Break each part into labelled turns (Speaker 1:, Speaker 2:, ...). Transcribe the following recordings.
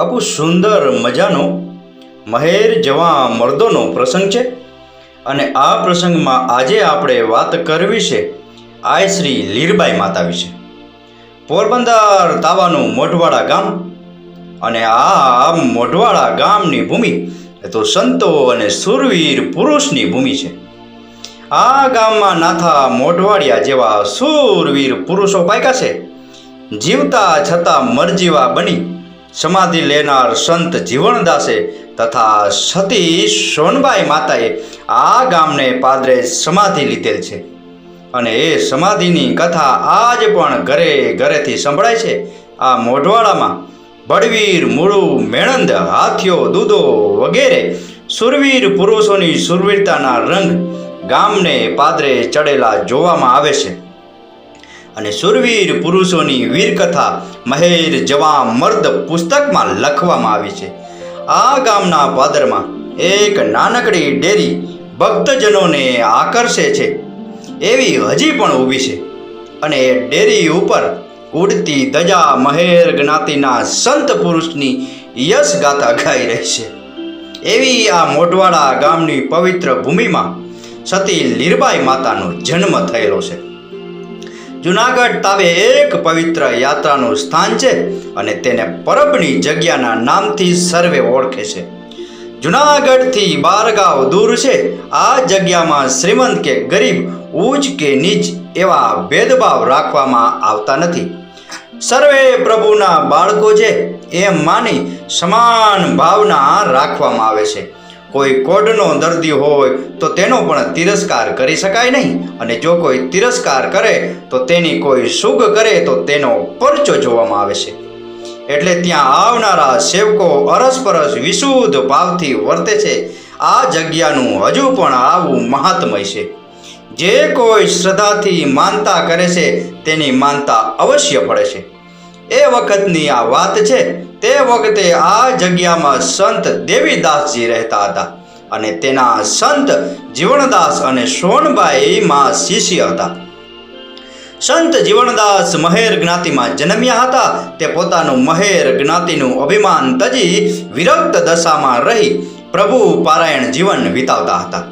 Speaker 1: બાપુ સુંદર મજાનો મહેર જેવા મર્દોનો પ્રસંગ છે અને આ પ્રસંગમાં આજે આપણે વાત કરવી છે આય શ્રી લીરબાઈ માતા વિશે. પોરબંદર તાવાનું મોઢવાડા ગામ અને આ મોઢવાડા ગામની ભૂમિ એ તો સંતો અને સુરવીર પુરુષની ભૂમિ છે. આ ગામમાં નાથા મોઢવાડિયા જેવા સુરવીર પુરુષો પાક્યા છે. જીવતા છતાં મરજીવા બની સમાધિ લેનાર સંત જીવણદાસે તથા સતી સોનબાઈ માતાએ આ ગામને પાદરે સમાધિ લીધેલ છે અને એ સમાધિની કથા આજ પણ ઘરે ઘરેથી સંભળાય છે. આ મોઢવાડામાં બળવીર, મૂળું, મેણંદ, હાથીઓ, દૂધો વગેરે સુરવીર પુરુષોની સુરવીરતાના રંગ ગામને પાદરે ચડેલા જોવામાં આવે છે અને સુરવીર પુરુષોની વીરકથા મહેર જવા મર્દ પુસ્તકમાં લખવામાં આવી છે. આ ગામના પાદરમાં એક નાનકડી ડેરી ભક્તજનોને આકર્ષે છે એવી હજી પણ ઊભી છે અને એ ડેરી ઉપર ઉડતી ધજા મહેર જ્ઞાતિના સંત પુરુષની યશ ગાથા ગાઈ રહી છે. એવી આ મોઢવાડા ગામની પવિત્ર ભૂમિમાં સતી લીરબાઈ માતાનો જન્મ થયેલો છે. જુનાગઢ તાવે એક પવિત્ર યાત્રાનું સ્થાન છે અને તેને પરબની જગ્યાના નામથી સર્વે ઓળખે છે. જુનાગઢથી 12 ગાંવ દૂર છે. આ જગ્યામાં શ્રીમંત કે ગરીબ, ઊંચ કે નીચ એવા ભેદભાવ રાખવામાં આવતા નથી. સર્વે પ્રભુના બાળકો છે એમ માની સમાન ભાવના રાખવામાં આવે છે. કોઈ કોઢનો દર્દી હોય તો તેનો પણ તિરસ્કાર કરી શકાય નહીં અને જો કોઈ તિરસ્કાર કરે તો તેની કોઈ સુગ કરે તો તેનો પરચો જોવામાં આવે છે. એટલે ત્યાં આવનારા સેવકો અરસપરસ વિશુદ્ધ ભાવથી વર્તે છે. આ જગ્યાનું હજુ પણ આવું મહાત્મય છે. જે કોઈ શ્રદ્ધાથી માનતા કરે છે તેની માનતા અવશ્ય પડે છે. એ વખતની આ વાત છે. તે વખતે આ જગ્યામાં સંત દેવીદાસજી રહેતા હતા અને તેના સંત જીવણદાસ અને સોનબાઈ માં શિષ્ય હતા. સંત જીવણદાસ મહેર જ્ઞાતિમાં જન્મ્યા હતા. તે પોતાનું મહેર જ્ઞાતિનું અભિમાન તજી વિરક્ત દશામાં રહી પ્રભુ પારાયણ જીવન વિતાવતા હતા.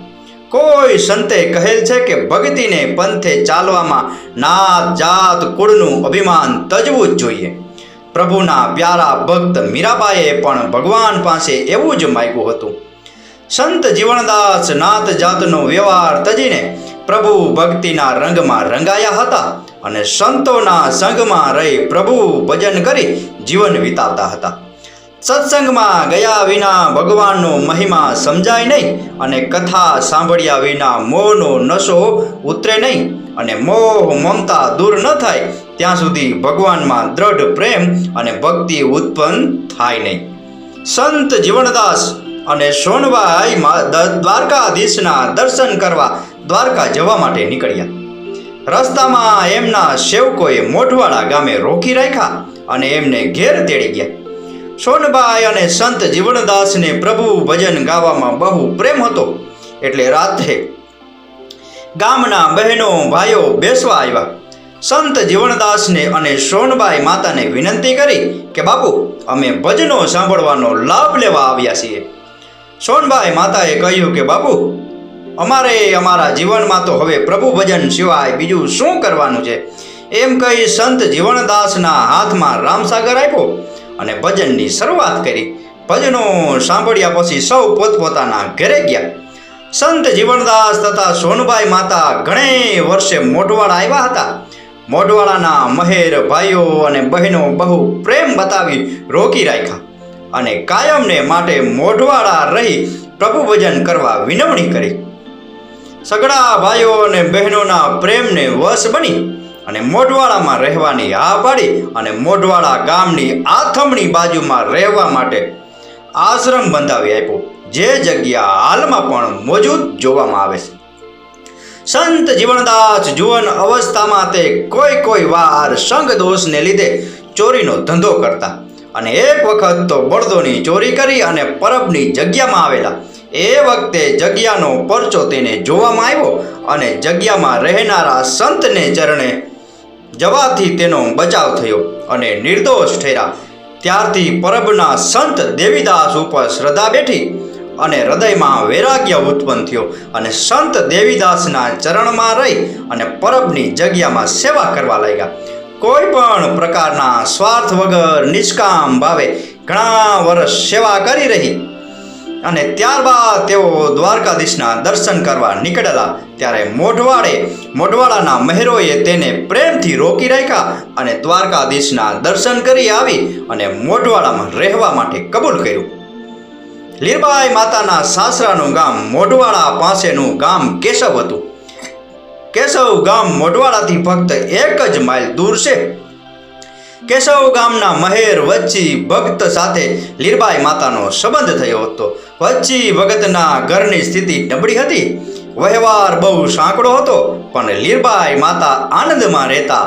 Speaker 1: કોઈ સંતે કહેલ છે કે ભક્તિને પંથે ચાલવામાં નાત જાત કુળનું અભિમાન તજવું જ જોઈએ. પ્રભુના પ્યારા ભક્ત મીરાબાઈએ પણ ભગવાન પાસે એવું જ માંગ્યું હતું. સંત જીવણદાસ નાત જાતનો વ્યવહાર તજીને પ્રભુ ભક્તિના રંગમાં રંગાયા હતા અને સંતોના સંગમાં રહી પ્રભુ ભજન કરી જીવન વિતાવતા હતા. સત્સંગમાં ગયા વિના ભગવાનનો મહિમા સમજાય નહીં અને કથા સાંભળ્યા વિના મોહનો નશો ઉતરે નહીં અને મોહ મમતા દૂર ન થાય ત્યાં સુધી ભગવાનમાં દ્રઢ પ્રેમ અને ભક્તિ ઉત્પન્ન થાય નહીં. સંત જીવણદાસ અને સોનબાઈ દ્વારકાધીશના દર્શન કરવા દ્વારકા જવા માટે નીકળ્યા. રસ્તામાં એમના સેવકોએ મોઢવાડા ગામે રોકી રાખ્યા અને એમને ઘેર તેડી ગયા. સોનબાઈ અને સંત જીવણદાસને પ્રભુ ભજન ગાવામાં બહુ પ્રેમ હતો એટલે રાત્રે ગામના બહેનો ભાઈઓ બેસવા આવ્યા. સંત જીવણદાસને અને સોનબાઈ માતાને વિનંતી કરી કે બાપુ, અમે ભજનો સાંભળવાનો લાભ લેવા આવ્યા છીએ. સોનબાઈ માતાએ કહ્યું કે બાપુ, અમારે અમારા જીવનમાં તો હવે પ્રભુ ભજન સિવાય બીજું શું કરવાનું છે. એમ કહી સંત જીવણદાસના હાથમાં રામસાગર આપ્યો અને ભજનની શરૂઆત કરી. ભજનો સાંભળ્યા પછી સૌ પોતપોતાના ઘરે ગયા. સંત જીવણદાસ તથા સોનબાઈ માતા ઘણે વર્ષે મોઢવાડા આવ્યા હતા. મોઢવાડાના મહેર ભાઈઓ અને બહેનો બહુ પ્રેમ બતાવી રોકી રાખ્યા અને કાયમને માટે મોઢવાડા રહી પ્રભુ ભજન કરવા વિનવણી કરી. સગડા ભાઈઓ અને બહેનોના પ્રેમને વશ બની અને મોઢવાડામાં રહેવાની હા પાડી અને મોઢવાડા ગામની આથમણી બાજુમાં રહેવા માટે આશ્રમ બંધાવી આપ્યો, જે જગ્યા હાલમાં પણ મોજૂદ જોવામાં આવે છે. સંત જીવણદાસ જુવાન અવસ્થામાં તે કોઈ વાર સંગ દોષને લીધે ચોરીનો ધંધો કરતા અને એક વખત તો બળદોની ચોરી કરી અને પરબની જગ્યામાં આવેલા. એ વખતે જગ્યાનો પરચો તેને જોવામાં આવ્યો અને જગ્યામાં રહેનારા સંતને ચરણે જવાથી તેનો બચાવ થયો અને નિર્દોષ ઠર્યા. ત્યારથી પરબના સંત દેવીદાસ ઉપર શ્રદ્ધા બેઠી અને હૃદયમાં વૈરાગ્ય ઉત્પન્ન થયો અને સંત દેવીદાસના ચરણમાં રહી અને પરબની જગ્યામાં સેવા કરવા લાગ્યા. કોઈ પણ પ્રકારના સ્વાર્થ વગર નિષ્કામ ભાવે ઘણા વર્ષ સેવા કરી રહી અને ત્યારબાદ તેઓ દ્વારકાધીશના દર્શન કરવા નીકળેલા. ત્યારે મોઢવાડાના મહેરોએ તેને પ્રેમથી રોકી રાખ્યા અને દ્વારકાધીશના દર્શન કરી આવી અને મોઢવાડામાં રહેવા માટે કબૂલ કર્યું. લીરબાઈ માતાના સાસરાનું ગામ મોઢવાડા પાસેનું ગામ કેશવ હતું. કેશવ ગામ મોઢવાડાથી ફક્ત 1 જ માઇલ દૂર છે. કેશવ ગામના મહેર વચ્ચી ભગત સાથે લીરબાઈ માતાનો સંબંધ થયો હતો. વચ્ચી ભગતના ઘરની સ્થિતિ નબળી હતી. વહેવાર બહુ સાંકડો હતો, પણ લીરબાઈ માતા આનંદમાં રહેતા.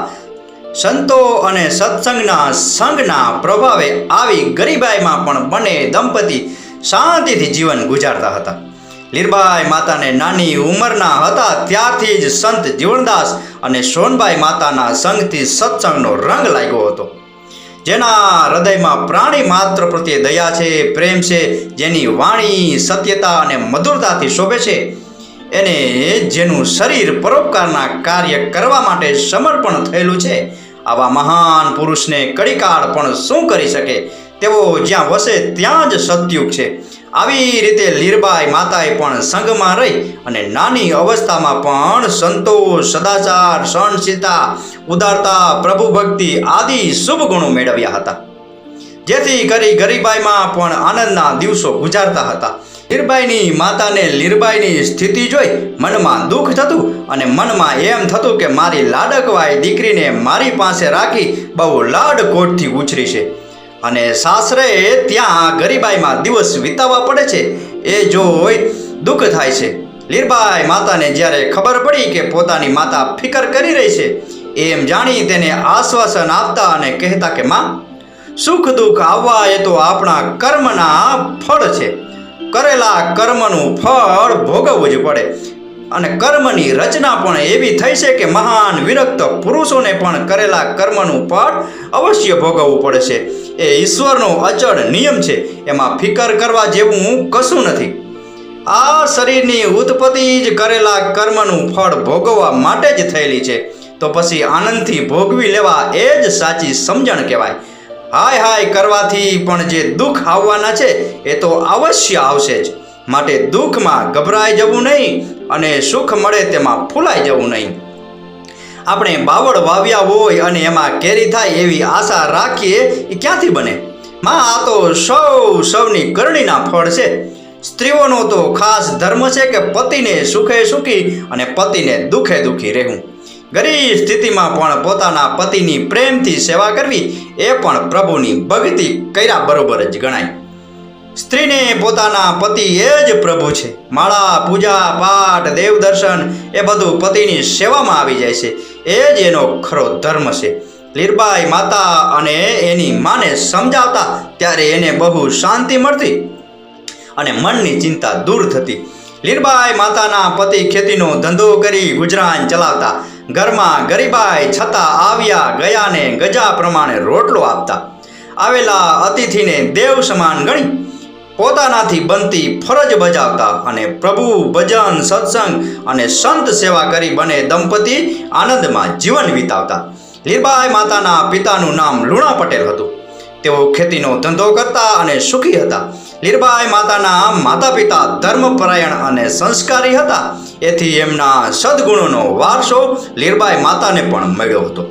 Speaker 1: સંતો અને સત્સંગના સંગના પ્રભાવે આવી ગરીબાઈમાં પણ બંને દંપતી શાંતિથી જીવન ગુજારતા હતા. લીરબાઈ માતાને નાની ઉંમરના હતા ત્યારથી જ સંત જીવણદાસ અને સોનબાઈ માતાના સંગથી સત્સંગનો રંગ લાગ્યો હતો. જેના હૃદયમાં પ્રાણી માત્ર પ્રત્યે દયા છે, પ્રેમ છે, જેની વાણી સત્યતા અને મધુરતાથી શોભે છે, એને જેનું શરીર પરોપકારના કાર્ય કરવા માટે સમર્પણ થયેલું છે, આવા મહાન પુરુષને કડીકાળ પણ શું કરી શકે? તેઓ જ્યાં વસે ત્યાં જ સતયુગ છે. આવી રીતે લીરબાઈ માતાએ પણ સંઘમાં રહી અને નાની અવસ્થામાં પણ સંતોષ, સદાચાર, સહનશીલતા, ઉદારતા, પ્રભુ ભક્તિ આદિ શુભ ગુણો મેળવ્યા હતા, જેથી કરી ગરીબાઈમાં પણ આનંદના દિવસો ગુજારતા હતા. લીરબાઈની માતાને લીરબાઈની સ્થિતિ જોઈ મનમાં દુઃખ થતું અને મનમાં એમ થતું કે મારી લાડકવાઈ દીકરીને મારી પાસે રાખી બહુ લાડકોટથી ઉછરી છે અને સાસરે ત્યાં ગરીબાઈમાં દિવસ વિતાવવા પડે છે, એ જોઈ દુઃખ થાય છે. લીરબાઈ માતાને જ્યારે ખબર પડી કે પોતાની માતા ફિકર કરી રહી છે, એમ જાણી તેને આશ્વાસન આપતા અને કહેતા કે માં, સુખ દુઃખ આવવા એ તો આપણા કર્મના ફળ છે. કરેલા કર્મનું ફળ ભોગવવું જ પડે અને કર્મની રચના પણ એવી થઈ છે કે મહાન વિરક્ત પુરુષોને પણ કરેલા કર્મનું ફળ અવશ્ય ભોગવવું પડે છે. એ ઈશ્વરનો અચળ નિયમ છે, એમાં ફિકર કરવા જેવું કશું નથી. આ શરીરની ઉત્પત્તિ જ કરેલા કર્મનું ફળ ભોગવવા માટે જ થયેલી છે, તો પછી આનંદથી ભોગવી લેવા એ જ સાચી સમજણ કહેવાય. હાય હાય કરવાથી પણ જે દુઃખ આવવાના છે એ તો અવશ્ય આવશે જ. માટે દુઃખમાં ગભરાઈ જવું નહીં અને સુખ મળે તેમાં ફૂલાઈ જવું નહીં. આપણે બાવળ વાવ્યા હોય અને એમાં કેરી થાય એવી આશા રાખીએ એ ક્યાંથી બને? માં, આ તો સૌની કરણીના ફળ છે. સ્ત્રીઓનો તો ખાસ ધર્મ છે કે પતિને સુખે સુખી અને પતિને દુઃખે દુઃખી રહેવું. ગરીબ સ્થિતિમાં પણ પોતાના પતિની પ્રેમથી સેવા કરવી એ પણ પ્રભુની ભક્તિ કર્યા બરોબર જ ગણાય. સ્ત્રીને પોતાના પતિ એ જ પ્રભુ છે. માળા, પૂજા, પાઠ, દેવદર્શન એ બધું પતિની સેવામાં આવી જાય છે. એ જ એનો ખરો ધર્મ છે. લીરબાઈ માતા અને એની માને સમજાવતા ત્યારે એને બહુ શાંતિ મળતી અને મનની ચિંતા દૂર થતી. લીરબાઈ માતાના પતિ ખેતીનો ધંધો કરી ગુજરાન ચલાવતા. ઘરમાં ગરીબાઈ છતાં આવ્યા ગયાને ગજા પ્રમાણે રોટલો આપતા. આવેલા અતિથિને દેવ સમાન ગણી પોતાનાથી બનતી ફરજ બજાવતા અને પ્રભુ ભજન, સત્સંગ અને સંત સેવા કરી બંને દંપતી આનંદમાં જીવન વિતાવતા. લીરબાઈ માતાના પિતાનું નામ લુણા પટેલ હતું. તેઓ ખેતીનો ધંધો કરતા અને સુખી હતા. લીરબાઈ માતાના માતા પિતા ધર્મપરાયણ અને સંસ્કારી હતા. એથી એમના સદગુણોનો વારસો લીરબાઈ માતાને પણ મળ્યો હતો.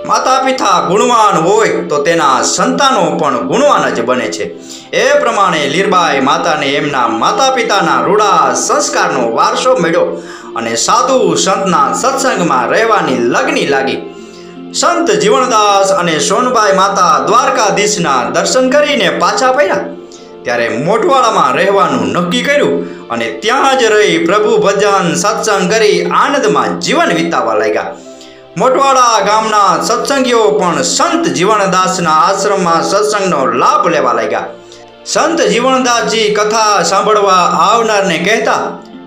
Speaker 1: માતા પિતા ગુણવાન હોય તો તેના સંતાનો પણ ગુણવાન જ બને છે. એ પ્રમાણે લીરબાઈ માતાને એમના માતા પિતાના રૂડા સંસ્કારનો વારસો મળ્યો અને સાધુ સંતના સત્સંગમાં રહેવાની લગની લાગી. સંત જીવણદાસ અને સોનબાઈ માતા દ્વારકાધીશના દર્શન કરીને પાછા ફર્યા ત્યારે મોઢવાડામાં રહેવાનું નક્કી કર્યું અને ત્યાં જ રહી પ્રભુ ભજન, સત્સંગ કરી આનંદમાં જીવન વિતાવવા લાગ્યા. મોઢવાડા ગામના સત્સંગીઓ પણ સંત જીવણદાસના આશ્રમમાં સત્સંગનો લાભ લેવા લાગ્યા. સંત જીવણદાસજી કથા સાંભળવા આવનારને કહેતા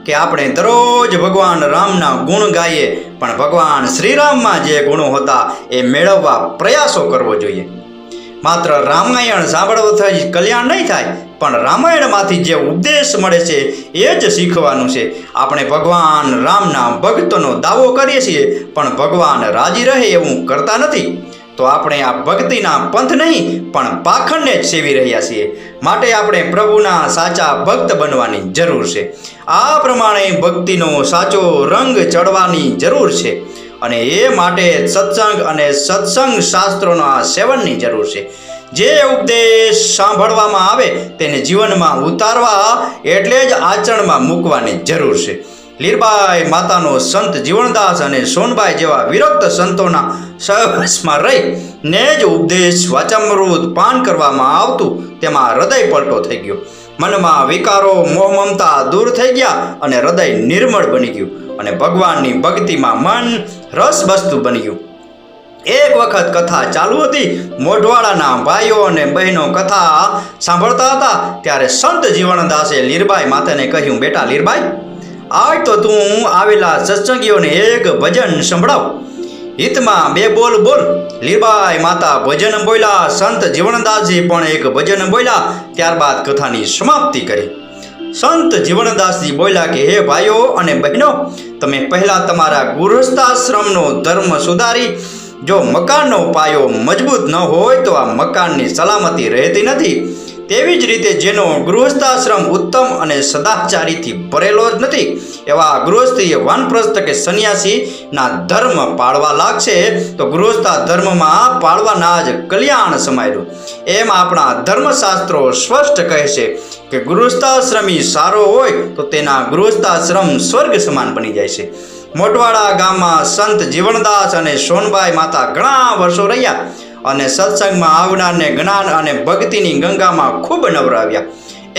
Speaker 1: કે આપણે દરરોજ ભગવાન રામના ગુણ ગાઈએ, પણ ભગવાન શ્રીરામમાં જે ગુણો હતા એ મેળવવા પ્રયાસો કરવો જોઈએ. માત્ર રામાયણ સાંભળવાથી કલ્યાણ નહીં થાય, પણ રામાયણમાંથી જે ઉપદેશ મળે છે એ જ શીખવાનું છે. આપણે ભગવાન રામના ભક્તોનો દાવો કરીએ છીએ, પણ ભગવાન રાજી રહે એવું કરતા નથી, તો આપણે આ ભક્તિના પંથ નહીં પણ પાખંડને જ સેવી રહ્યા છીએ. માટે આપણે પ્રભુના સાચા ભક્ત બનવાની જરૂર છે. આ પ્રમાણે ભક્તિનો સાચો રંગ ચડવાની જરૂર છે, અને એ માટે સત્સંગ અને સત્સંગ શાસ્ત્રોના સેવનની જરૂર છે. જે ઉપદેશ સાંભળવામાં આવે તેને જીવનમાં ઉતારવા એટલે જ આચરણમાં મૂકવાની જરૂર છે. લીરબાઈ માતાનો સંત જીવણદાસ અને સોનબાઈ જેવા વિરક્ત સંતોના સહવાસમાં રહી ને જ ઉપદેશ વાચામૃત પાન કરવામાં આવતું, તેમાં હૃદય પલટો થઈ ગયો. મનમાં વિકારો મોહ મમતા દૂર થઈ ગયા અને હૃદય નિર્મળ બની ગયું અને ભગવાનની ભક્તિમાં મન રસબસ્તુ બની ગયું. એક વખત કથા ચાલુ હતી. મોઢવાડાના ભાઈઓ અને બહેનો કથા સાંભળતા હતા, ત્યારે સંત જીવણદાસે લીરબાઈ માતાને કહ્યું, બેટા લીરબાઈ, આજ તો તું આવેલા સત્સંગીઓને એક ભજન સંભળાવ. હિતમાં બે બોલ બોલ. લીરબાઈ માતા ભજન બોલ્યા, સંત જીવણદાસજી પણ એક ભજન બોલ્યા, ત્યારબાદ કથાની સમાપ્તિ કરી. સંત જીવણદાસજી બોલ્યા કે હે ભાઈઓ અને બહેનો, તમે પહેલા તમારા ગૃહસ્થાશ્રમનો ધર્મ સુધારી. જો મકાનનો પાયો મજબૂત ન હોય તો આ મકાનની સલામતી રહેતી નથી. તેવી જ રીતે જેનો ગૃહસ્થાશ્રમ ઉત્તમ અને સદાચારીથી ભરેલો જ નથી, એવા ગૃહસ્થીએ વાનપ્રસ્થ કે સંન્યાસીના ધર્મ પાળવા લાગશે તો ગૃહસ્થા ધર્મમાં પાળવાના જ કલ્યાણ સમાયેલું. એમ આપણા ધર્મશાસ્ત્રો સ્પષ્ટ કહે છે કે ગૃહસ્થાશ્રમી સારો હોય તો તેના ગૃહસ્થાશ્રમ સ્વર્ગ સમાન બની જાય છે. મોટવાડા ગામમાં સંત જીવણદાસ અને સોનબાઈ માતા ઘણા વર્ષો રહ્યા અને સત્સંગમાં આવનારને જ્ઞાન અને ભક્તિની ગંગામાં ખૂબ નવરાવ્યા.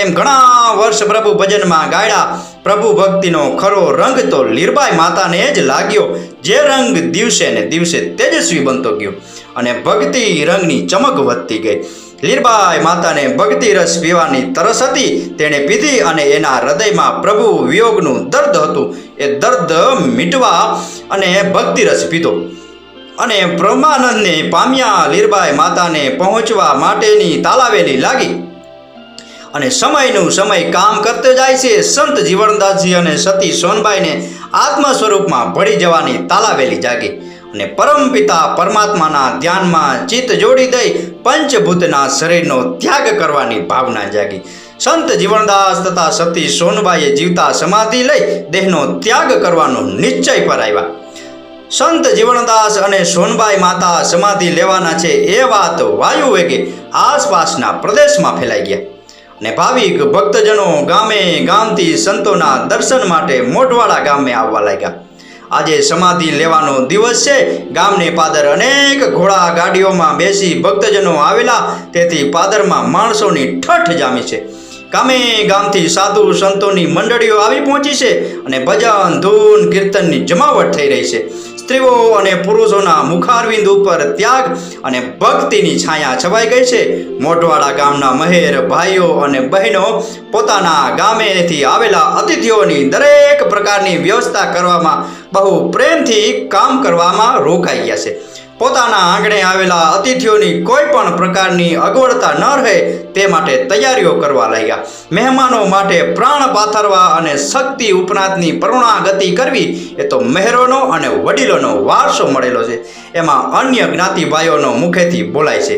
Speaker 1: એમ ઘણા વર્ષ પ્રભુ ભજનમાં ગાળ્યા. પ્રભુ ભક્તિનો ખરો રંગ તો લીરબાઈ માતાને જ લાગ્યો, જે રંગ દિવસે ને દિવસે તેજસ્વી બનતો ગયો અને ભક્તિ રંગની ચમક વધતી ગઈ. લીરબાઈ માતાને ભક્તિ રસ પીવાની તરસ હતી. તેણે પીધી અને એના હૃદયમાં પ્રભુ વિયોગનું દર્દ હતું. એ દર્દ મીટવા અને ભક્તિ રસ પીધો અને બ્રહ્માનંદને પામ્યા. લીરબાઈ માતાને પહોંચવા માટેની તાલાવેલી લાગી અને સમયનું સમય કામ કરતો જાય છે. સંત જીવણદાસજી અને સતી સોનબાઈને આત્મ સ્વરૂપમાં ભળી જવાની તાલાવેલી જાગી અને પરમપિતા પરમાત્માના ધ્યાનમાં ચિત્ત જોડી દઈ પંચભૂતના શરીરનો ત્યાગ કરવાની ભાવના જાગી. સંત જીવણદાસ તથા સતી સોનબાઈએ જીવતા સમાધિ લઈ દેહનો ત્યાગ કરવાનો નિશ્ચય પર આવ્યા. સંત જીવણદાસ અને સોનબાઈ માતા સમાધિ લેવાના છે એ વાત વાયુ વેગે આસપાસના પ્રદેશમાં ફેલાઈ ગયા અને ભાવિક ભક્તજનો ગામે ગામથી સંતોના દર્શન માટે મોઢવાડા ગામે આવવા લાગ્યા. આજે સમાધિ લેવાનો દિવસ છે. ગામને પાદર અનેક ઘોડા ગાડીઓમાં બેસી ભક્તજનો આવેલા, તેથી પાદરમાં માણસોની ઠઠ જામી છે. ગામે ગામથી સાધુ સંતોની મંડળીઓ આવી પહોંચી છે અને ભજન ધૂન કીર્તનની જમાવટ થઈ રહી છે. સ્ત્રીઓ અને પુરુષોના મુખારવિંદ ઉપર ત્યાગ અને ભક્તિની છાયા છવાઈ ગઈ છે. મોઢવાડા ગામના મહેર ભાઈઓ અને બહેનો પોતાના ગામેથી આવેલા અતિથિઓની દરેક પ્રકારની વ્યવસ્થા કરવામાં બહુ પ્રેમથી કામ કરવામાં રોકાઈ ગયા છે. પોતાના આંગણે આવેલા અતિથિઓની કોઈ પણ પ્રકારની અગવડતા ન રહે તે માટે તૈયારીઓ કરવા લાગ્યા. મહેમાનો માટે પ્રાણ પાથરવા અને શક્તિ ઉપરાંતની પરુણાગતિ કરવી એ તો મહેરોનો અને વડીલોનો વારસો મળેલો છે. એમાં અન્ય જ્ઞાતિભાઈઓનો મુખેથી બોલાય છે.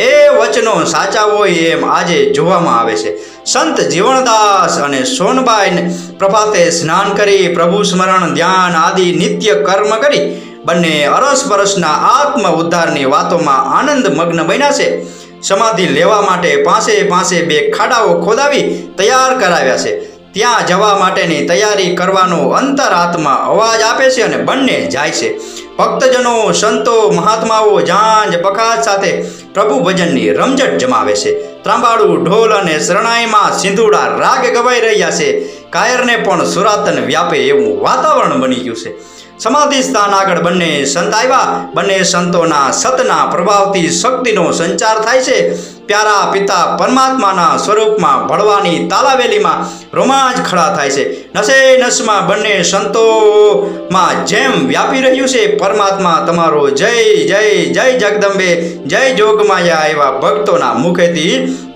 Speaker 1: એ વચનો સાચા હોય એમ આજે જોવામાં આવે છે. સંત જીવણદાસ અને સોનબાઈ પ્રભાતે સ્નાન કરી પ્રભુ સ્મરણ ધ્યાન આદિ નિત્ય કર્મ કરી બંને અરસપરસના આત્મ ઉદ્ધારની વાતોમાં આનંદ મગ્ન બન્યા છે. સમાધિ લેવા માટે પાસે બે ખાડાઓ ખોદાવી તૈયાર કરાવ્યા છે. ત્યાં જવા માટેની તૈયારી કરવાનો અંતરાત્મા અવાજ આપે છે અને બંને જાય છે. ભક્તજનો સંતો મહાત્માઓ જાંજ પખાત સાથે પ્રભુ ભજનની રમઝટ જમાવે છે. ત્રાંબાળું ઢોલ અને શરણાઈમાં સિંધુડા રાગ ગવાઈ રહ્યા છે. કાયરને પણ સુરાતન વ્યાપે એવું વાતાવરણ બની ગયું છે. સમાધિ સ્થાન આગળ બંને સંત આવ્યા. બંને સંતોના સતના પ્રભાવથી શક્તિનો સંચાર થાય છે. પ્યારા પિતા પરમાત્માના સ્વરૂપમાં ભળવાની તાલાવેલીમાં રોમાંચ ખડા થાય છે. નસે નસમાં બંને સંતોમાં જેમ વ્યાપી રહ્યું છે પરમાત્મા તમારો જય જય જય જગદંબે જય જોગમાયા એવા ભક્તોના મુખેથી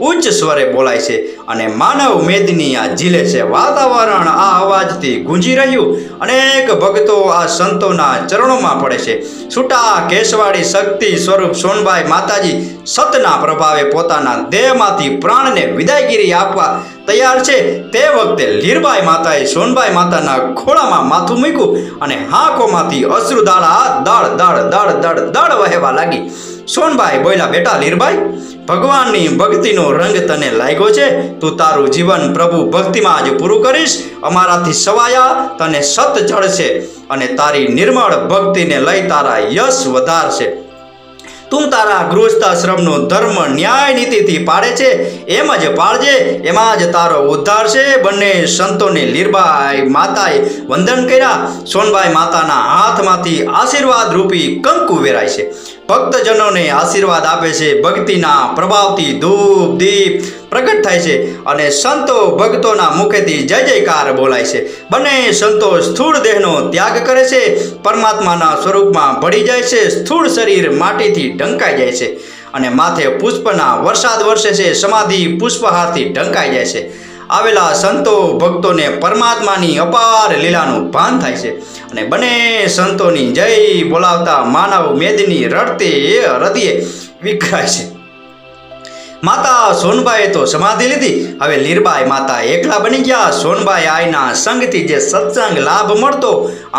Speaker 1: ઉચ્ચ સ્વરે બોલાય છે અને માનવ મેદની આ ઝીલે છે. વાતાવરણ આ અવાજથી ગુંજી રહ્યું. અનેક ભક્તો આ સંતોના ચરણોમાં પડે છે. છૂટા કેશવાળી શક્તિ સ્વરૂપ સોનબાઈ માતાજી સતના પ્રભાવે પોતાના દેહમાંથી પ્રાણને વિદાયગીરી આપવા તૈયાર છે. તે વખતે લીરબાઈ માતાએ સોનબાઈ માતાના ખોળામાં માથું મૂક્યું અને આંખોમાંથી અશ્રુધારા દળ દળ દળ દળ દળ વહેવા લાગી. સોનબાઈ બોલ્યા, બેટા લીરબાઈ, ભગવાનની ભક્તિનો રંગ તને લાગ્યો છે. તું તારું જીવન પ્રભુ ભક્તિમાં જ પૂરું કરીશ. અમારાથી સવાયા તને સત ચડશે અને તારી નિર્મળ ભક્તિને લઈ તારા યશ વધારશે. તું તારા ગૃહસ્થાશ્રમનો ધર્મ ન્યાય નીતિથી પાડે છે એમ જ પાળજે, એમાં જ તારો ઉદ્ધાર છે. બંને સંતોને લીરબાઈ માતાએ વંદન કર્યા. સોનબાઈ માતાના હાથમાંથી આશીર્વાદ રૂપી કંકુ વેરાય છે. ભક્તજનોને આશીર્વાદ આપે છે. ભક્તિના પ્રભાવથી ધૂપ દીપ પ્રગટ થાય છે અને સંતો ભક્તોના મુખેથી જય જયકાર બોલાય છે. બંને સંતો સ્થૂળ દેહનો ત્યાગ કરે છે, પરમાત્માના સ્વરૂપમાં ભળી જાય છે. સ્થૂળ શરીર માટીથી ઢંકાઈ જાય છે અને માથે પુષ્પના વરસાદ વરસે છે. સમાધિ પુષ્પહારથી ઢંકાઈ જાય છે. આવેલા સંતો ભક્તોને પરમાત્માની અપાર લીલાનું ભાન થાય છે અને બંને સંતોની જય બોલાવતા માનવ મેદની રડતે હૃદયે વિખરાય છે. માતા સોનબાઈએ તો સમાધિ લીધી. હવે લીરબાઈ માતા એકલા બની ગયા. સોનબાઈ આઈના સંગથી જે સત્સંગ લાભ મળતો,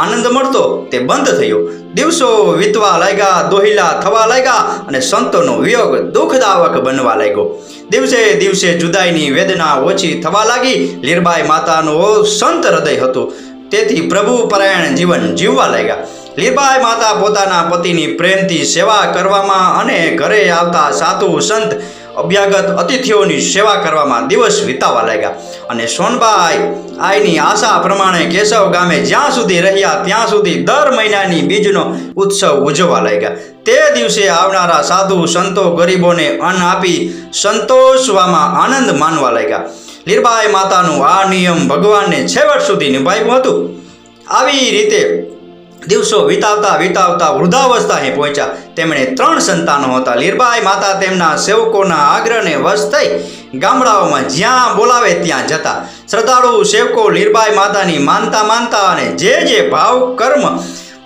Speaker 1: આનંદ મળતો, તે બંધ થયો. દિવસો વીતવા લાગ્યા, દોહિલા થવા લાગ્યા અને સંતોનો વિયોગ દુઃખદાયક બનવા લાગ્યો. દિવસે દિવસે જુદાઈની વેદના ઓછી થવા લાગી. લીરબાઈ માતાનું સંત હૃદય હતું, તેથી પ્રભુ પરાયણ જીવન જીવવા લાગ્યા. લીરબાઈ માતા પોતાના પતિની પ્રેમથી સેવા કરવામાં અને ઘરે આવતા સાધુ સંત અભ્યાગત અતિથિઓની સેવા કરવામાં દિવસ વિતાવવા લાગ્યા. અને સોનબાઈ આઈની આશા પ્રમાણે કેશવ ગામે જ્યાં સુધી રહ્યા ત્યાં સુધી દર મહિનાની બીજનો ઉત્સવ ઉજવવા લાગ્યા. તે દિવસે આવનારા સાધુ સંતો ગરીબોને અન્ન આપી સંતોષવામાં આનંદ માનવા લાગ્યા. લીરબાઈ માતાનું આ નિયમ ભગવાનને છેવટ સુધી નિભાવ્યું હતું. આવી રીતે દિવસો વિતાવતા વિતાવતા વૃદ્ધાવસ્થાએ પહોંચ્યા. તેમણે 3 સંતાનો હતા. લીરબાઈ માતા તેમના સેવકોના આગ્રહને વશ થઈ ગામડાઓમાં જ્યાં બોલાવે ત્યાં જતા. શ્રદ્ધાળુ સેવકો લીરબાઈ માતાની માનતા અને જે ભાવ કર્મ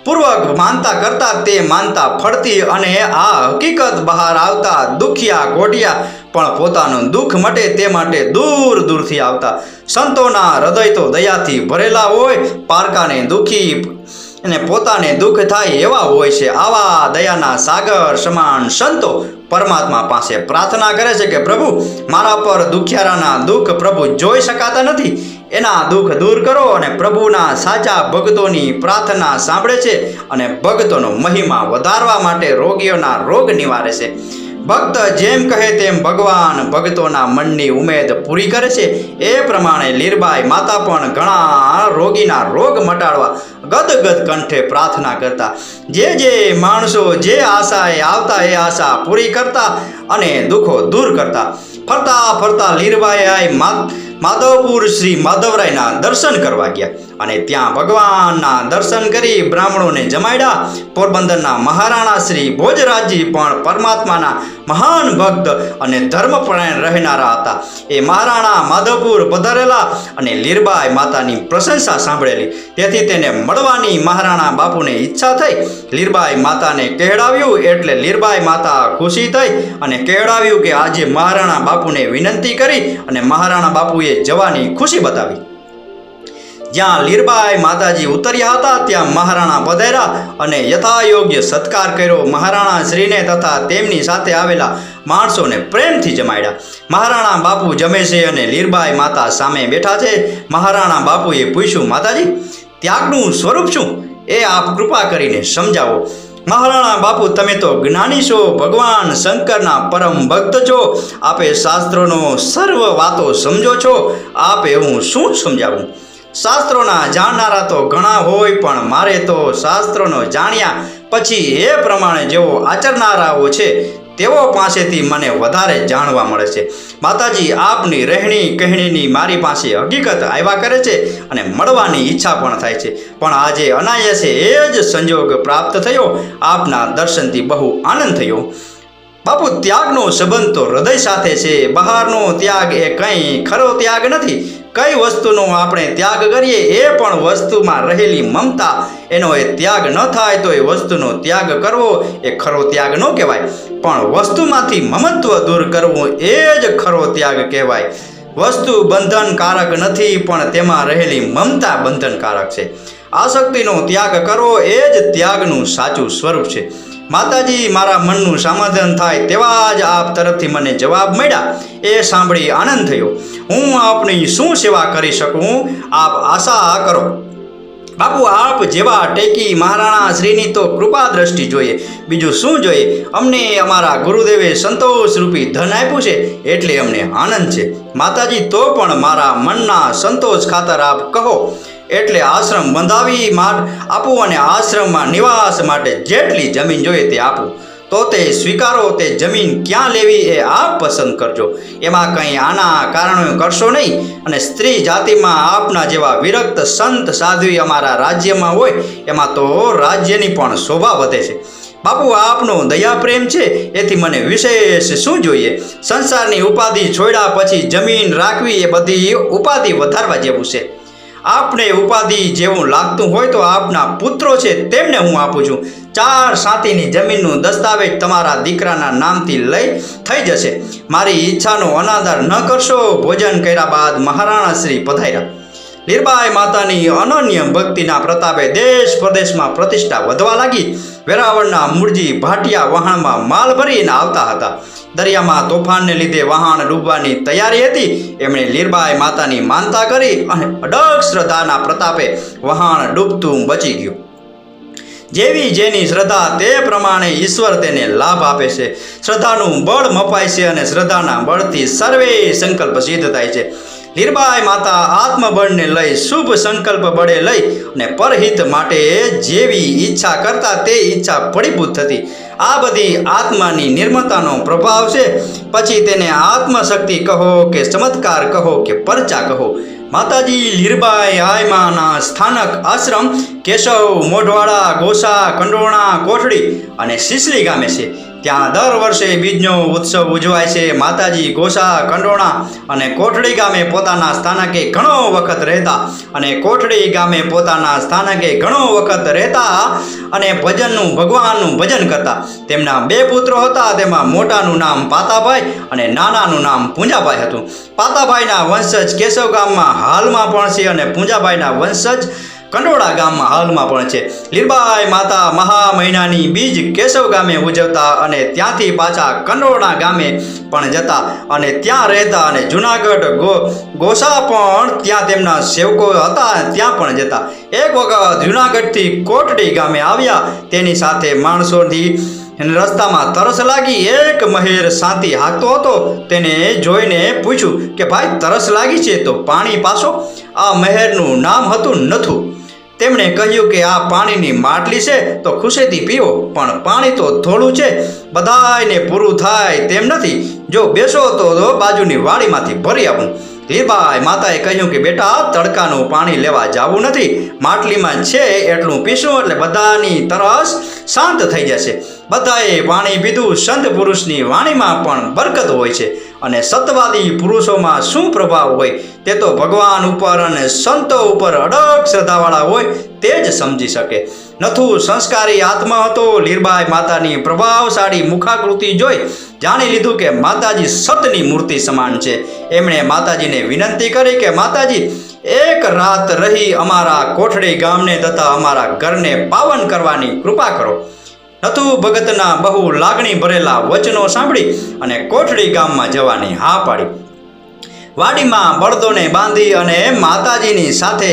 Speaker 1: પૂર્વક માનતા કરતા તે માનતા ફળતી અને આ હકીકત બહાર આવતા દુખિયા ગોઢિયા પણ પોતાનું દુઃખ મટે તે માટે દૂર દૂરથી આવતા. સંતોના હૃદય તો દયાથી ભરેલા હોય, પારકાને દુઃખી અને પોતાને દુઃખ થાય એવા હોય છે. આવા દયાના સાગર સમાન સંતો પરમાત્મા પાસે પ્રાર્થના કરે છે કે પ્રભુ, મારા પર દુખિયારાના દુઃખ પ્રભુ જોઈ શકાતા નથી, એના દુઃખ દૂર કરો. અને પ્રભુના સાચા ભક્તોની પ્રાર્થના સાંભળે છે અને ભક્તોનો મહિમા વધારવા માટે રોગીઓના રોગ નિવારે છે. ભક્ત જેમ કહે તેમ ભગવાન ભક્તોના મનની ઉમેદ પૂરી કરે છે. એ પ્રમાણે લીરબાઈ માતા પણ ઘણા રોગીના રોગ મટાડવા ગદગદ કંઠે પ્રાર્થના કરતા. જે માણસો જે આશાએ આવતા એ આશા પૂરી કરતા અને દુઃખો દૂર કરતા. ફરતા ફરતા લીરબાઈ આઈ માધવપુર શ્રી માધવરાયના દર્શન કરવા ગયા અને ત્યાં ભગવાનના દર્શન કરી બ્રાહ્મણોને જમાડ્યા. પોરબંદરના મહારાણા શ્રી ભોજરાજજી પણ પરમાત્માના મહાન ભક્ત અને ધર્મપરાયણ રહેનારા હતા. એ મહારાણા માધવપુર પધારેલા અને લીરબાઈ માતાની પ્રશંસા સાંભળેલી, તેથી તેને મળવાની મહારાણા બાપુને ઈચ્છા થઈ. લીરબાઈ માતાને કહેડાવ્યું એટલે લીરબાઈ માતા ખુશી થઈ અને કહેડાવ્યું કે આજે મહારાણા બાપુને વિનંતી કરી અને મહારાણા બાપુએ જવાની ખુશી બતાવી. જ્યાં લીરબાઈ માતાજી ઉતર્યા હતા ત્યાં મહારાણા પધાર્યા અને યથાયોગ્ય સત્કાર કર્યો. મહારાણા શ્રીને તથા તેમની સાથે આવેલા માણસોને પ્રેમથી જમાડ્યા. મહારાણા બાપુ જમે છે અને લીરબાઈ માતા સામે બેઠા છે. મહારાણા બાપુએ પૂછ્યું, માતાજી, ત્યાગનું સ્વરૂપ શું? એ આપ કૃપા કરીને સમજાવો. મહારાણા બાપુ, તમે તો જ્ઞાની છો, ભગવાન શંકરના પરમ ભક્ત છો, આપે શાસ્ત્રોનો સર્વ વાતો સમજો છો, આપે હું શું સમજાવું? શાસ્ત્રોના જાણનારા તો ઘણા હોય, પણ મારે તો શાસ્ત્રોનો જાણ્યા પછી એ પ્રમાણે જેઓ આચરનારાઓ છે તેઓ પાસેથી મને વધારે જાણવા મળે છે. માતાજી, આપની રહેણી કહેણીની મારી પાસે હકીકત આવ્યા કરે છે અને મળવાની ઈચ્છા પણ થાય છે. પણ આજે અનાયાસે એ જ સંજોગ પ્રાપ્ત થયો. આપના દર્શનથી બહુ આનંદ થયો. બાપુ, ત્યાગનો સંબંધ તો હૃદય સાથે છે. બહારનો ત્યાગ એ કંઈ ખરો ત્યાગ નથી. કઈ વસ્તુનો આપણે ત્યાગ કરીએ એ પણ વસ્તુમાં રહેલી મમતા, એનો એ ત્યાગ ન થાય તો એ વસ્તુનો ત્યાગ કરવો એ ખરો ત્યાગ ન કહેવાય. પણ વસ્તુમાંથી મમત્વ દૂર કરવું એ જ ખરો ત્યાગ કહેવાય. વસ્તુ બંધનકારક નથી, પણ તેમાં રહેલી મમતા બંધનકારક છે. આસક્તિનો ત્યાગ કરવો એ જ ત્યાગનું સાચું સ્વરૂપ છે. માતાજી, મારા મનનું સમાધાન થાય તેવા જ આપ તરફથી મને જવાબ મળ્યા. એ સાંભળી આનંદ થયો. હું આપની શું સેવા કરી શકું, આપ આશા કરો. બાપુ, આપ જેવા ટેકી મહારાણા શ્રીની તો કૃપા દ્રષ્ટિ જોઈએ. બીજું શું જોઈએ? અમને અમારા ગુરુદેવે સંતોષ રૂપી ધન આપ્યું છે એટલે અમને આનંદ છે. માતાજી, તો પણ મારા મનના સંતોષ ખાતર આપ કહો એટલે આશ્રમ બંધાવી આપું અને આશ્રમમાં નિવાસ માટે જેટલી જમીન જોઈએ તે આપું. તો તે સ્વીકારો. તે જમીન ક્યાં લેવી એ આપ પસંદ કરજો. એમાં કંઈ આના કારણો કરશો નહીં. અને સ્ત્રી જાતિમાં આપના જેવા વિરક્ત સંત સાધ્વી અમારા રાજ્યમાં હોય એમાં તો રાજ્યની પણ શોભા વધે છે. બાપુ, આપનો દયા પ્રેમ છે એથી મને વિશેષ શું જોઈએ? સંસારની ઉપાધિ છોડ્યા પછી જમીન રાખવી એ બધી ઉપાધિ વધારવા જેવું છે. આપને ઉપાધિ જેવું લાગતું હોય તો આપના પુત્રો છે તેમને હું આપું છું. 4 સાતીની જમીનનું દસ્તાવેજ તમારા દીકરાના નામથી થઈ જશે. મારી ઈચ્છાનો અનાદર ન કરશો. ભોજન કર્યા બાદ મહારાણા શ્રી પધાર્યા. લીરબાઈ માતાની અનન્ય ભક્તિના પ્રતાપે દેશ પ્રદેશમાં પ્રતિષ્ઠા વધવા લાગી. વેરાવળના મૂળજી ભાટિયા વહાણમાં માલ ભરીને આવતા હતા. દરિયામાં તોફાનને લીધે વહાણ ડૂબવાની તૈયારી હતી. એમણે લીરબાઈ માતાની માનતા કરી અને અડગ શ્રદ્ધાના પ્રતાપે વહાણ ડૂબતું બચી ગયું. જેવી જેની શ્રદ્ધા તે પ્રમાણે ઈશ્વર તેને લાભ આપે છે. શ્રદ્ધાનું બળ મપાય છે અને શ્રદ્ધાના બળથી સર્વે સંકલ્પ સિદ્ધ થાય છે. લીરબાઈ માતા આત્મબળને લઈ શુભ સંકલ્પ બળે લઈ અને પરહિત માટે જેવી ઈચ્છા કરતા તે ઈચ્છા ફળીભૂત થતી. આ બધી આત્માની નિર્મળતાનો પ્રભાવ છે. પછી તેને આત્મશક્તિ કહો કે ચમત્કાર કહો કે પરચા કહો. માતાજી, લીરબાઈ આયમાના સ્થાનક આશ્રમ કેશવ, મોઢવાડા, ગોસા, કંડોરણા, કોઠડી અને સિસલી ગામે છે. ત્યાં દર વર્ષે બીજનો ઉત્સવ ઉજવાય છે. માતાજી ગોસા, કંડોરણા અને કોઠડી ગામે પોતાના સ્થાનકે ઘણો વખત રહેતા અને ભગવાનનું ભજન કરતા. તેમના 2 પુત્રો હતા. તેમાં મોટાનું નામ પાતાભાઈ અને નાનાનું નામ પૂંજાભાઈ હતું. પાતાભાઈના વંશજ કેશવ ગામમાં હાલમાં પણ છે અને પૂંજાભાઈના વંશજ કંડોળા ગામમાં હાલમાં પણ છે. લીરબાઈ માતા મહા મહિનાની બીજ કેશવ ગામે ઉજવતા અને ત્યાંથી પાછા કંડોળા ગામે પણ જતા અને ત્યાં રહેતા. અને જૂનાગઢ ગોસા પણ ત્યાં તેમના સેવકો હતા, ત્યાં પણ જતા. એક વખત જૂનાગઢથી કોટડી ગામે આવ્યા. તેની સાથે માણસોથી રસ્તામાં તરસ લાગી. એક મહેર સાથી હાંકતો હતો. તેને જોઈને પૂછ્યું કે ભાઈ, તરસ લાગી છે તો પાણી પાછો. આ મહેરનું નામ હતું નથુ. તેમણે કહ્યું કે આ પાણીની માટલી છે તો ખુશીથી પીવો, પણ પાણી તો થોડું છે, બધાયને પૂરું થાય તેમ નથી. જો બેસો તો બાજુની વાડીમાંથી ભરી આપું. લીરબાઈ માતાએ કહ્યું કે બેટા, તડકાનું પાણી લેવા જવું નથી. માટલીમાં છે એટલું પીશું એટલે બધાની તરસ શાંત થઈ જશે. બધાએ પાણી પીધું. સંત પુરુષની વાણીમાં પણ બરકત હોય છે અને સત્યવાદી પુરુષોમાં શું પ્રભાવ હોય તે તો ભગવાન ઉપર અને સંતો ઉપર અડગ શ્રદ્ધાવાળા હોય તે જ સમજી શકે. નથુ સંસ્કારી આત્મા હતો. લીરબાઈ માતાની પ્રભાવશાળી મુખાકૃતિ જોઈ જાણી લીધું કે માતાજી સતની મૂર્તિ સમાન છે. એમણે માતાજીને વિનંતી કરી કે માતાજી, એક રાત રહી અમારા કોઠડી ગામને તથા અમારા ઘરને પાવન કરવાની કૃપા કરો. નથુ ભગતના બહુ લાગણી ભરેલા વચનો સાંભળી અને કોઠડી ગામમાં જવાની હા પાડી. વાડીમાં બળદોને બાંધી અને માતાજીની સાથે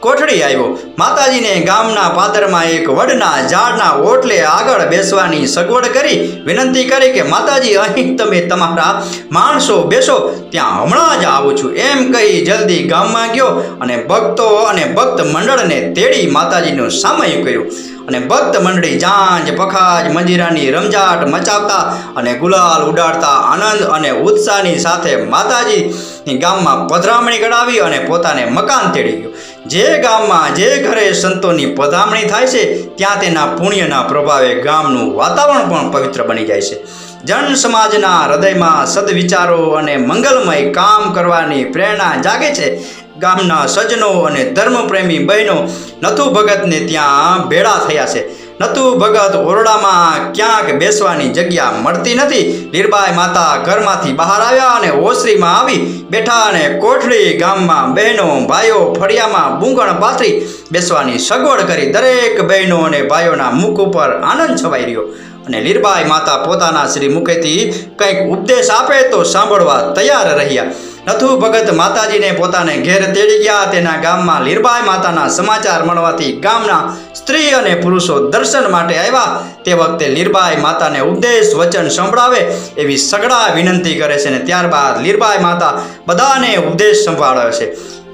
Speaker 1: કોઠડી આવ્યો. માતાજીને ગામના પાદરમાં એક વડના ઝાડના ઓટલે આગળ બેસવાની સગવડ કરી વિનંતી કરી કે માતાજી, અહીં તમે તમારા માણસો બેસો, ત્યાં હમણાં જ આવું છું એમ કહી જલ્દી ગામમાં ગયો અને ભક્તો અને ભક્ત મંડળને તેડી માતાજીનું સામયું કર્યું. અને ભક્ત મંડળી જાંજ પખાજ મંજીરાની રમઝાટ મચાવતા અને ગુલાલ ઉડાડતા આનંદ અને ઉત્સાહની સાથે માતાજી ગામમાં પધરામણી કરાવી અને પોતાને મકાન તેડી ગયો. જે ગામમાં જે ઘરે સંતોની પધરામણી થાય છે ત્યાં તેના પુણ્યના પ્રભાવે ગામનું વાતાવરણ પણ પવિત્ર બની જાય છે. જન સમાજના હૃદયમાં સદવિચારો અને મંગલમય કામ કરવાની પ્રેરણા જાગે છે. ગામના સજ્જનો અને ધર્મપ્રેમી બહેનો નથુ ભગતને ત્યાં ભેળા થયા છે. નથુ ભગત ઓરડામાં ક્યાંક બેસવાની જગ્યા મળતી નથી. લીરબાઈ માતા ઘરમાંથી બહાર આવ્યા અને ઓસરીમાં આવી બેઠા અને કોઠડી ગામમાં બહેનો ભાઈઓ ફળિયામાં બૂંગણ પાથરી બેસવાની સગવડ કરી. દરેક બહેનો અને ભાઈઓના મુખ ઉપર આનંદ છવાઈ રહ્યો અને લીરબાઈ માતા પોતાના શ્રી મુખેથી કંઈક ઉપદેશ આપે તો સાંભળવા તૈયાર રહ્યા. નથુ ભગત માતાજીને પોતાને ઘેર તેડી ગયા. તેના ગામમાં લીરબાઈ માતાના સમાચાર મળવાથી ગામના સ્ત્રી અને પુરુષો દર્શન માટે આવ્યા. તે વખતે લીરબાઈ માતાને ઉપદેશ વચન સંભળાવે એવી સગડા વિનંતી કરે છે અને ત્યારબાદ લીરબાઈ માતા બધાને ઉપદેશ સંભળાવે છે.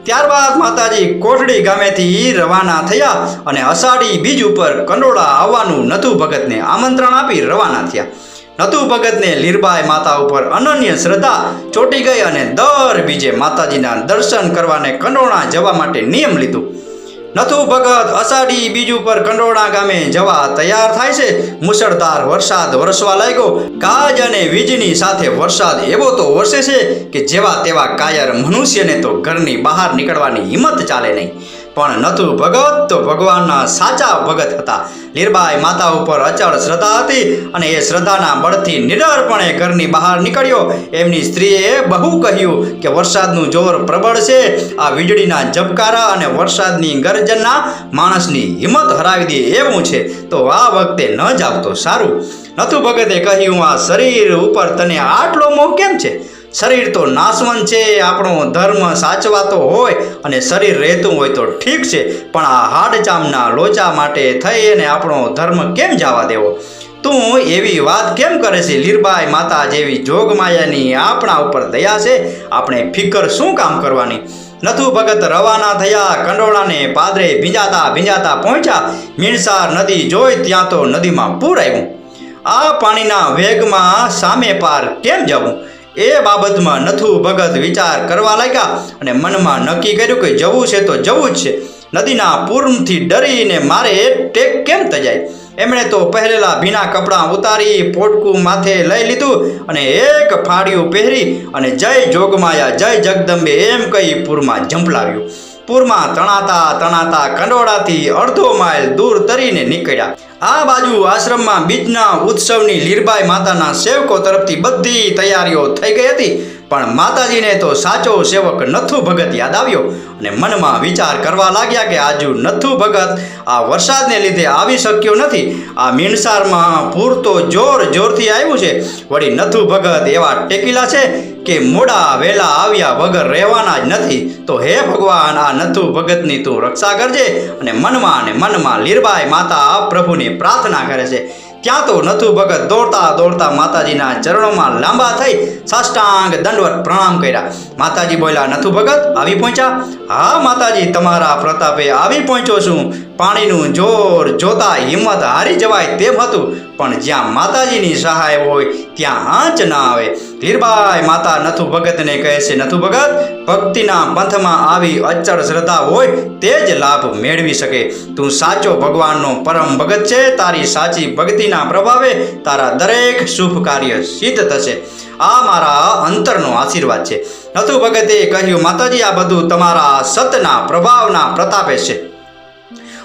Speaker 1: ત્યારબાદ માતાજી કોઠડી ગામેથી રવાના થયા અને અષાઢી બીજ ઉપર કંડોળા આવવાનું નથુ ભગતને આમંત્રણ આપી રવાના થયા. નથુ ભગતને લીરબાઈ માતા ઉપર અનન્ય શ્રદ્ધા ચોંટી ગઈ અને દર બીજે માતાજીના દર્શન કરવાને કંડોળા જવા માટે નિયમ લીધું. નથુ ભગત અષાઢી બીજ ઉપર કંડોળા ગામે જવા તૈયાર થાય છે. મુશળધાર વરસાદ વરસવા લાગ્યો. ગાજ અને વીજની સાથે વરસાદ એવો તો વરસે છે કે જેવા તેવા કાયર મનુષ્યને તો ઘરની બહાર નીકળવાની હિંમત ચાલે નહીં. પણ નથુ ભગત તો ભગવાનના સાચા ભગત હતા. લીરબાઈ માતા ઉપર અચળ શ્રદ્ધા હતી અને એ શ્રદ્ધાના બળથી નિડરપણે ઘરની બહાર નીકળ્યો. એમની સ્ત્રીએ બહુ કહ્યું કે વરસાદનું જોર પ્રબળ છે. આ વીજળીના ઝબકારા અને વરસાદની ગર્જનના માણસની હિંમત હરાવી દે એવું છે, તો આ વખતે ન જાવ તો સારું. નથુ ભગતે કહ્યું, આ શરીર ઉપર તને આટલો મોહ કેમ છે? શરીર તો નાશવંત છે. આપણો ધર્મ સાચવાતો હોય અને શરીર રહેતું હોય તો ઠીક છે, પણ આ હાડચામના લોચા માટે થઈ અને આપણો ધર્મ કેમ જવા દેવો? તું એવી વાત કેમ કરે છે? લીરબાઈ માતા જેવી જોગમાયાની આપણા ઉપર દયા છે, આપણે ફિકર શું કામ કરવાની? નથુ ભગત રવાના થયા. કંડોળાને પાદરે ભીંજાતા પહોંચ્યા. મીણસાર નદી જોઈ ત્યાં તો નદીમાં પૂર આવ્યું. આ પાણીના વેગમાં સામે પાર કેમ જવું? એ બાબતમાં નથુ ભગત વિચાર કરવા લાગ્યા અને મનમાં નક્કી કર્યું કે જવું છે તો જવું જ છે. નદીના પૂરથી ડરીને મારે ટેક કેમ તજાય? એમણે તો પહેરેલા ભીના કપડાં ઉતારી પોટકું માથે લઈ લીધું અને એક ફાળિયું પહેરી અને જય જોગમાયા જય જગદંબે એમ કહી પૂરમાં ઝંપલાવ્યું. પૂરમાં તણાતા કંડોળાથી અડધો માઇલ દૂર તરીને નીકળ્યા. આ બાજુ આશ્રમમાં બીજના ઉત્સવની લીરબાઈ માતાના સેવકો તરફથી બધી તૈયારીઓ થઈ ગઈ હતી. પણ માતાજીને તો સાચો સેવક નથુ ભગત યાદ આવ્યો અને મનમાં વિચાર કરવા લાગ્યા કે આજુ નથુ ભગત આ વરસાદને લીધે આવી શક્યો નથી. આ મીણસારમાં પૂર તો જોરથી આવ્યું છે. વળી નથુ ભગત એવા ટેકીલા છે કે મોડા વહેલા આવ્યા વગર રહેવાના જ નથી. તો હે ભગવાન, આ નથુ ભગતની તું રક્ષા કરજે. અને મનમાં લીરબાઈ માતા પ્રભુની પ્રાર્થના કરે છે. ત્યાં તો નથુ ભગત દોડતા માતાજીના ચરણોમાં લાંબા થઈ સાષ્ટાંગ દંડવત પ્રણામ કર્યા. માતાજી બોલ્યા, નથુ ભગત આવી પહોંચ્યા? હા માતાજી, તમારા પ્રતાપે આવી પહોંચ્યો છું. પાણીનું જોર જોતા હિંમત હારી જવાય તેમ હતું, પણ જ્યાં માતાજીની સહાય હોય ત્યાં આંચ ના આવે. લીરબાઈ માતા નથુ ભગતને કહે છે, નથુ ભગત, ભક્તિના પંથમાં આવી અચળ શ્રદ્ધા હોય તે જ લાભ મેળવી શકે. તું સાચો ભગવાનનો પરમ ભગત છે. તારી સાચી ભક્તિના પ્રભાવે તારા દરેક શુભ કાર્ય સિદ્ધ થશે. આ મારા અંતરનો આશીર્વાદ છે. નથુ ભગતે કહ્યું, માતાજી, આ બધું તમારા સતના પ્રભાવના પ્રતાપે છે.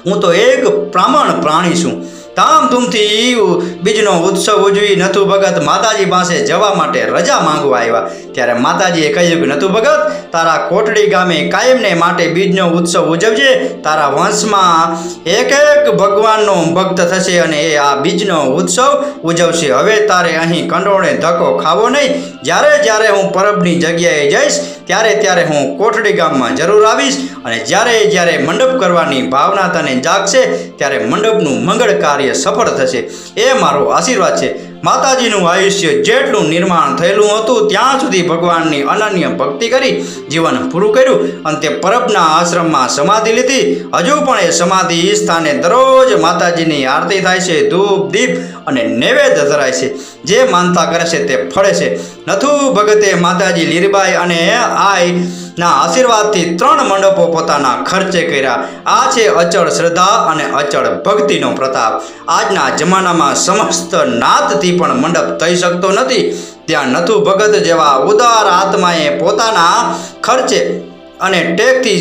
Speaker 1: હું તો એક બ્રાહ્મણ પ્રાણી છું. ધામધૂમથી બીજનો ઉત્સવ ઉજવી નથુ ભગત માતાજી પાસે જવા માટે રજા માંગવા આવ્યા. ત્યારે માતાજીએ કહ્યું કે નથુ ભગત, તારા કોટડી ગામે કાયમને માટે બીજનો ઉત્સવ ઉજવજે. તારા વંશમાં એક ભગવાનનો ભક્ત થશે અને એ આ બીજનો ઉત્સવ ઉજવશે. હવે તારે અહીં કંડોળે ધક્કો ખાવો નહીં. જ્યારે જ્યારે હું પરબની જગ્યાએ જઈશ ત્યારે હું કોટડી ગામમાં જરૂર આવીશ, અને જ્યારે મંડપ કરવાની ભાવના તને જાગશે ત્યારે મંડપનું મંગળ કાર્ય સફળ થશે. એ મારો આશીર્વાદ છે. માતાજીનું આયુષ્ય જેટલું નિર્માણ થયેલું હતું ત્યાં સુધી ભગવાનની અનન્ય ભક્તિ કરી જીવન પૂરું કર્યું, અને તે પરબના આશ્રમમાં સમાધિ લીધી. હજુ પણ એ સમાધિ સ્થાને દરરોજ માતાજીની આરતી થાય છે, ધૂપ દીપ અને નૈવેદ્ય ધરાય છે. જે માનતા કરે છે તે ફળે છે. નથુ ભગતે માતાજી લીરબાઈ અને આઈના આશીર્વાદથી 3 મંડપો પોતાના ખર્ચે કર્યા. આ છે અચળ શ્રદ્ધા અને અચળ ભક્તિનો પ્રતાપ. આજના જમાનામાં સમસ્ત નાતથી પણ મંડપ થઈ શકતો નથી, ત્યાં નથુ ભગત જેવા ઉદાર આત્માએ પોતાના ખર્ચે અને ટેકથી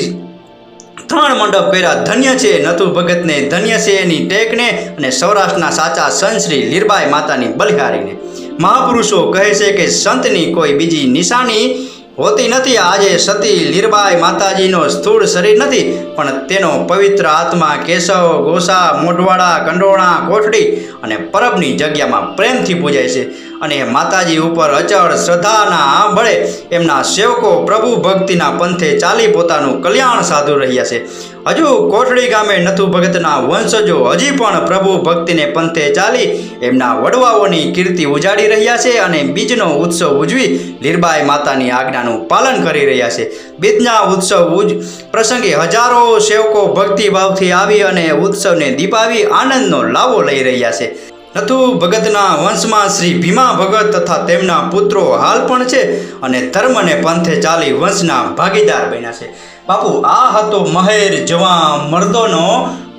Speaker 1: 3 મંડપ કર્યા. ધન્ય છે નથુ ભગતને, ધન્ય છે એની ટેકને અને સૌરાષ્ટ્રના સાચા સંત શ્રી લીરબાઈ માતાની બલિહારીને. મહાપુરુષો કહે છે કે સંતની કોઈ બીજી નિશાની હોતી નથી. આજે સતી લીરબાઈ માતાજીનો સ્થૂળ શરીર નથી, પણ તેનો પવિત્ર આત્મા કેશવ, ગોસા, મોઢવાડા, કંડોળા, કોઠડી અને પરબની જગ્યામાં પ્રેમથી પૂજાય છે. અને માતાજી ઉપર અચળ શ્રદ્ધાના બળે એમના સેવકો પ્રભુ ભક્તિના પંથે ચાલી પોતાનું કલ્યાણ સાધુ રહ્યા છે. હજુ કોટડી ગામે નથુ ભગતના વંશજો હજી પણ પ્રભુ ભક્તિને પંથે ચાલી એમના વડવાઓની કીર્તિ ઉજાડી રહ્યા છે અને બીજનો ઉત્સવ ઉજવી લીરબાઈ માતાની આજ્ઞાનું પાલન કરી રહ્યા છે. બીજના ઉત્સવ પ્રસંગે હજારો સેવકો ભક્તિભાવથી આવી અને ઉત્સવને દીપાવી આનંદનો લાવો લઈ રહ્યા છે. નથુ ભગતના વંશમાં શ્રી ભીમા ભગત તથા તેમના પુત્રો હાલ પણ છે અને ધર્મને પંથે ચાલી વંશના ભાગીદાર બન્યા છે. બાપુ, આ હતો મહેર જવા મર્દોનો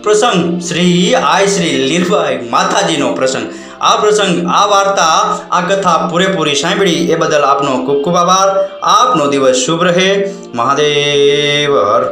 Speaker 1: પ્રસંગ, શ્રી લીરબાઈ માતાજીનો પ્રસંગ. આ પ્રસંગ, આ વાર્તા, આ કથા પૂરેપૂરી સાંભળી એ બદલ આપનો ખૂબ ખૂબ આભાર. આપનો દિવસ શુભ રહે. મહાદેવ હર.